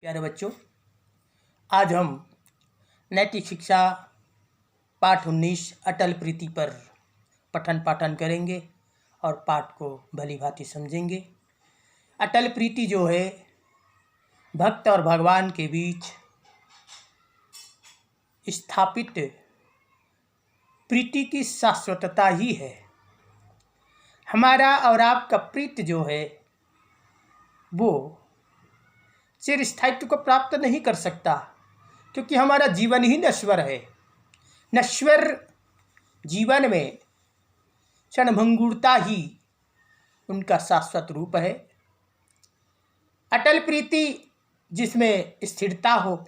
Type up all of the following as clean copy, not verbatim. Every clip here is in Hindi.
प्यारे बच्चों, आज हम नैतिक शिक्षा पाठ 19 अटल प्रीति पर पठन पाठन करेंगे और पाठ को भली भांति समझेंगे। अटल प्रीति जो है भक्त और भगवान के बीच स्थापित प्रीति की शाश्वतता ही है। हमारा और आपका प्रीति जो है वो चिर स्थायित्व को प्राप्त नहीं कर सकता, क्योंकि हमारा जीवन ही नश्वर है। नश्वर जीवन में क्षणभंगुरता ही उनका शाश्वत रूप है। अटल प्रीति जिसमें स्थिरता हो,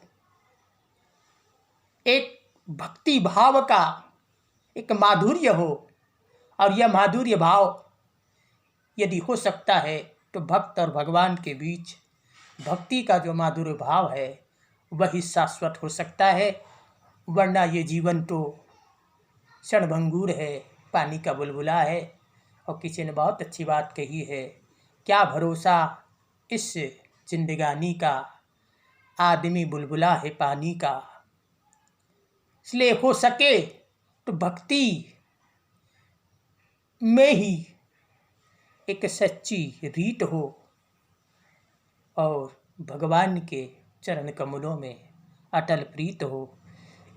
एक भक्ति भाव का एक माधुर्य हो, और यह माधुर्य भाव यदि हो सकता है तो भक्त और भगवान के बीच भक्ति का जो माधुर्य भाव है वही शाश्वत हो सकता है। वरना ये जीवन तो क्षणभंगुर है, पानी का बुलबुला है। और किसी ने बहुत अच्छी बात कही है, क्या भरोसा इस जिंदगानी का, आदमी बुलबुला है पानी का। इसलिए हो सके तो भक्ति में ही एक सच्ची रीत हो और भगवान के चरण कमलों में अटल प्रीत हो,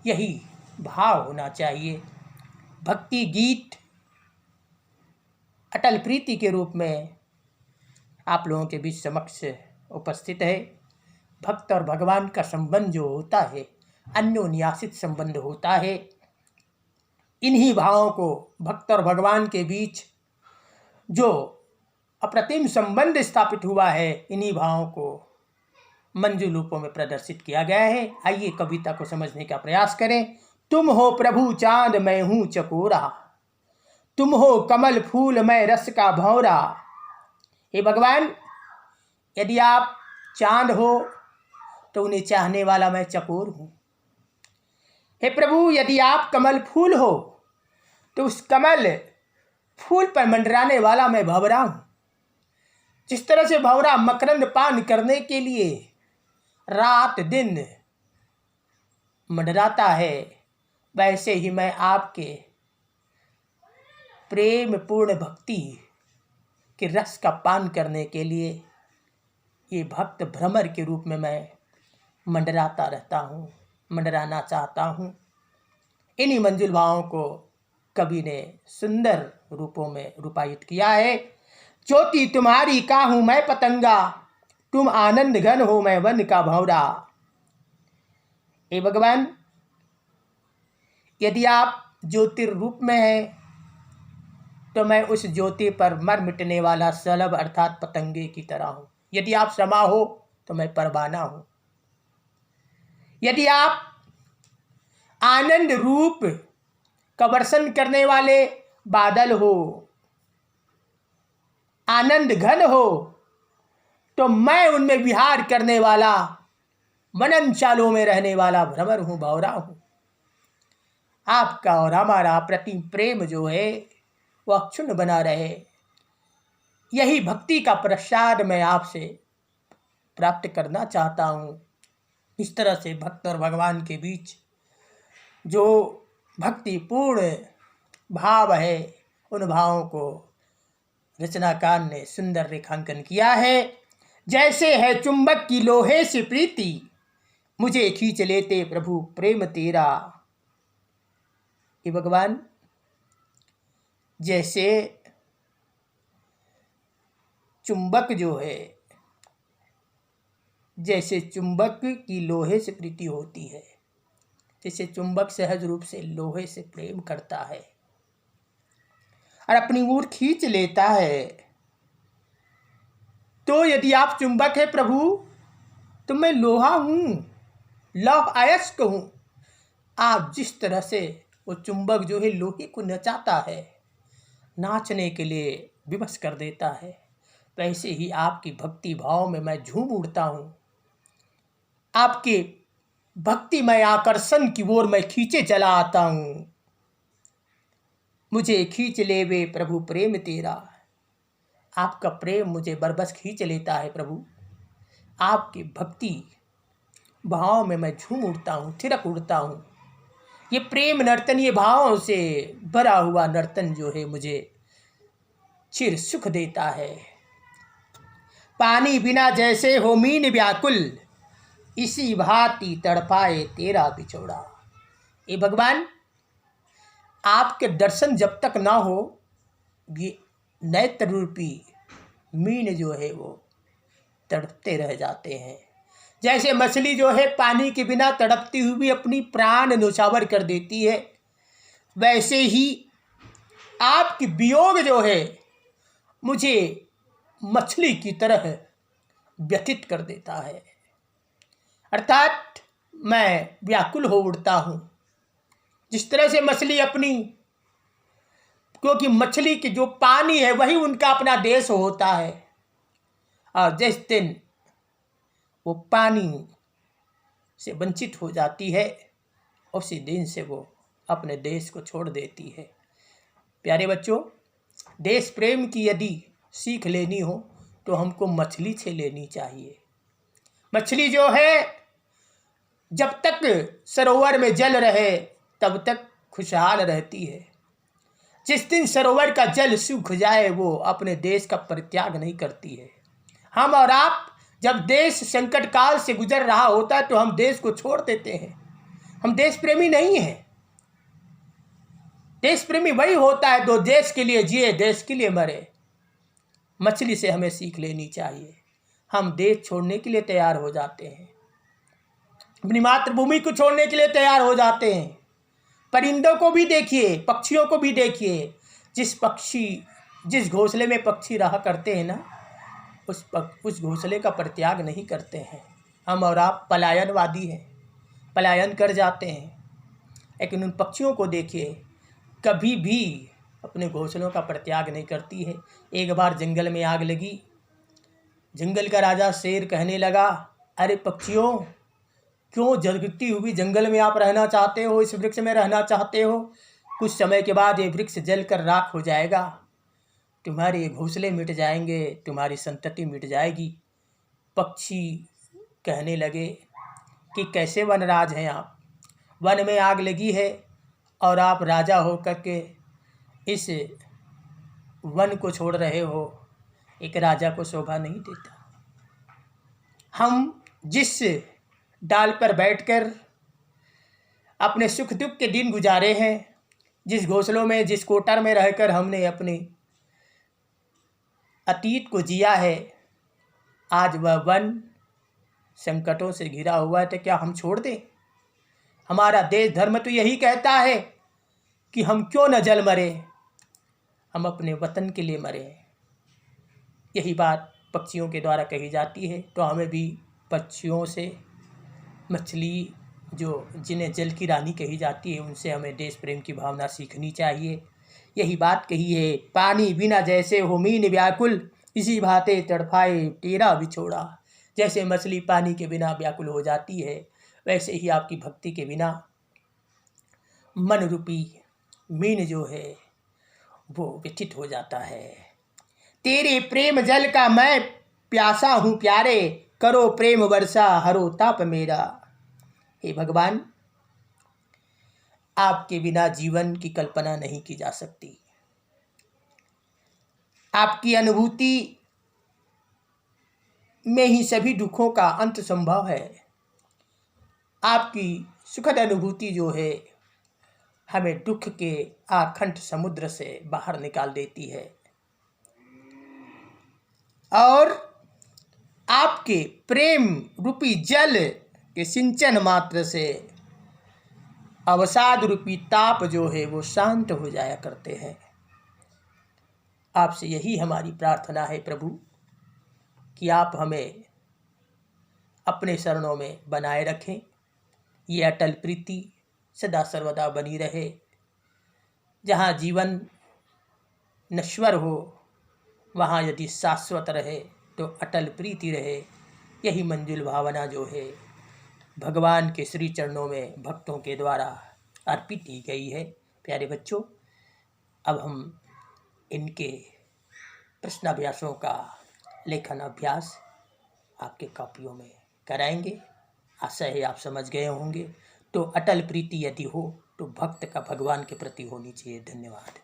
यही भाव होना चाहिए। भक्ति गीत अटल प्रीति के रूप में आप लोगों के बीच समक्ष उपस्थित है। भक्त और भगवान का संबंध जो होता है अन्योन्यासित संबंध होता है। इन्हीं भावों को भक्त और भगवान के बीच जो अप्रतिम संबंध स्थापित हुआ है, इन्हीं भावों को मंजूल रूपों में प्रदर्शित किया गया है। आइए कविता को समझने का प्रयास करें। तुम हो प्रभु चांद मैं हूँ चकोरा, तुम हो कमल फूल मैं रस का भौरा। हे भगवान, यदि आप चांद हो तो उन्हें चाहने वाला मैं चकोर हूँ। हे प्रभु, यदि आप कमल फूल हो तो उस कमल फूल पर मंडराने वाला मैं भंवरा हूँ। जिस तरह से भंवरा मकरंद पान करने के लिए रात दिन मंडराता है, वैसे ही मैं आपके प्रेम पूर्ण भक्ति के रस का पान करने के लिए ये भक्त भ्रमर के रूप में मैं मंडराता रहता हूँ, मंडराना चाहता हूँ। इन्हीं मंजुल भावों को कवि ने सुंदर रूपों में रूपायित किया है। ज्योति तुम्हारी का हूँ मैं पतंगा, तुम आनंद घन हो मैं वन का भंवरा। हे भगवान, यदि आप ज्योतिर्रूप में हैं तो मैं उस ज्योति पर मर मिटने वाला सलभ अर्थात पतंगे की तरह हूँ। यदि आप समा हो तो मैं परवाना हूँ। यदि आप आनंद रूप का वर्षण करने वाले बादल हो, आनंद घन हो, तो मैं उनमें विहार करने वाला, मनन चालों में रहने वाला भ्रमर हूँ, भंवरा हूँ। आपका और हमारा प्रतिम प्रेम जो है वह अक्षुण्ण बना रहे, यही भक्ति का प्रसाद मैं आपसे प्राप्त करना चाहता हूँ। इस तरह से भक्त और भगवान के बीच जो भक्तिपूर्ण भाव है, उन भावों को रचनाकार ने सुंदर रेखांकन किया है। जैसे है चुंबक की लोहे से प्रीति, मुझे खींच लेते प्रभु प्रेम तेरा। हे भगवान, जैसे चुंबक जो है, जैसे चुंबक की लोहे से प्रीति होती है, जैसे चुंबक सहज रूप से लोहे से प्रेम करता है और अपनी ओर खींच लेता है, तो यदि आप चुंबक है प्रभु तो मैं लोहा हूँ, लौह अयस्क हूँ। आप जिस तरह से वो चुंबक जो है लोहे को नचाता है, नाचने के लिए विवश कर देता है, वैसे ही आपकी भक्ति भाव में मैं झूम उठता हूँ। आपके भक्तिमय आकर्षण की ओर मैं खींचे चला आता हूँ। मुझे खींच ले वे प्रभु प्रेम तेरा। आपका प्रेम मुझे बरबस खींच लेता है प्रभु। आपकी भक्ति भाव में मैं झूम उठता हूँ, थिरक उठता हूँ। ये प्रेम नर्तन, ये भावों से भरा हुआ नर्तन जो है मुझे चिर सुख देता है। पानी बिना जैसे हो मीन व्याकुल, इसी भांति तड़पाए तेरा बिछोड़ा। ये भगवान, आपके दर्शन जब तक ना हो, ये नेत्र रूपी मीन जो है वो तड़पते रह जाते हैं। जैसे मछली जो है पानी के बिना तड़पती हुई अपनी प्राण न्योछावर कर देती है, वैसे ही आपकी वियोग जो है मुझे मछली की तरह व्यथित कर देता है। अर्थात मैं व्याकुल हो उठता हूँ। जिस तरह से मछली अपनी, क्योंकि मछली की जो पानी है वही उनका अपना देश होता है, और जिस दिन वो पानी से वंचित हो जाती है, उसी दिन से वो अपने देश को छोड़ देती है। प्यारे बच्चों, देश प्रेम की यदि सीख लेनी हो तो हमको मछली से लेनी चाहिए। मछली जो है जब तक सरोवर में जल रहे तब तक खुशहाल रहती है। जिस दिन सरोवर का जल सूख जाए वो अपने देश का परित्याग नहीं करती है। हम और आप जब देश संकट काल से गुजर रहा होता है तो हम देश को छोड़ देते हैं। हम देश प्रेमी नहीं हैं। देश प्रेमी वही होता है जो देश के लिए जिए, देश के लिए मरे। मछली से हमें सीख लेनी चाहिए। हम देश छोड़ने के लिए तैयार हो जाते हैं, अपनी मातृभूमि को छोड़ने के लिए तैयार हो जाते हैं। परिंदों को भी देखिए, पक्षियों को भी देखिए। जिस घोंसले में पक्षी रहा करते हैं ना, उस घोंसले का परित्याग नहीं करते हैं। हम और आप पलायनवादी हैं, पलायन कर जाते हैं। लेकिन उन पक्षियों को देखिए, कभी भी अपने घोंसलों का परित्याग नहीं करती है। एक बार जंगल में आग लगी। जंगल का राजा शेर कहने लगा, अरे पक्षियों, क्यों जलती हुई जंगल में आप रहना चाहते हो, इस वृक्ष में रहना चाहते हो? कुछ समय के बाद ये वृक्ष जलकर राख हो जाएगा, तुम्हारे घोंसले मिट जाएंगे, तुम्हारी संतति मिट जाएगी। पक्षी कहने लगे कि कैसे वनराज हैं आप, वन में आग लगी है और आप राजा हो करके इस वन को छोड़ रहे हो। एक राजा को शोभा नहीं देता। हम जिस डाल पर बैठकर अपने सुख दुख के दिन गुजारे हैं, जिस घोंसलों में, जिस कोटर में रहकर हमने अपने अतीत को जिया है, आज वह वन संकटों से घिरा हुआ है, तो क्या हम छोड़ दें? हमारा देश धर्म तो यही कहता है कि हम क्यों न जल मरे, हम अपने वतन के लिए मरे। यही बात पक्षियों के द्वारा कही जाती है। तो हमें भी पक्षियों से, मछली जो जिन्हें जल की रानी कही जाती है, उनसे हमें देश प्रेम की भावना सीखनी चाहिए। यही बात कही है, पानी बिना जैसे हो मीन व्याकुल, इसी भांति तड़पाए तेरा बिछोड़ा। जैसे मछली पानी के बिना व्याकुल हो जाती है, वैसे ही आपकी भक्ति के बिना मन रूपी मीन जो है वो व्यथित हो जाता है। तेरे प्रेम जल का मैं प्यासा हूँ प्यारे, करो प्रेम वर्षा हरो ताप मेरा। हे भगवान, आपके बिना जीवन की कल्पना नहीं की जा सकती। आपकी अनुभूति में ही सभी दुखों का अंत संभव है। आपकी सुखद अनुभूति जो है हमें दुख के आखंड समुद्र से बाहर निकाल देती है, और आपके प्रेम रूपी जल के सिंचन मात्र से अवसाद रूपी ताप जो है वो शांत हो जाया करते हैं। आपसे यही हमारी प्रार्थना है प्रभु, कि आप हमें अपने शरणों में बनाए रखें। ये अटल प्रीति सदा सर्वदा बनी रहे। जहाँ जीवन नश्वर हो वहाँ यदि शाश्वत रहे तो अटल प्रीति रहे। यही मंजुल भावना जो है भगवान के श्री चरणों में भक्तों के द्वारा अर्पित की गई है। प्यारे बच्चों, अब हम इनके प्रश्नाभ्यासों का लेखन अभ्यास आपके कॉपियों में कराएंगे। आशा है आप समझ गए होंगे। तो अटल प्रीति यदि हो तो भक्त का भगवान के प्रति होनी चाहिए। धन्यवाद।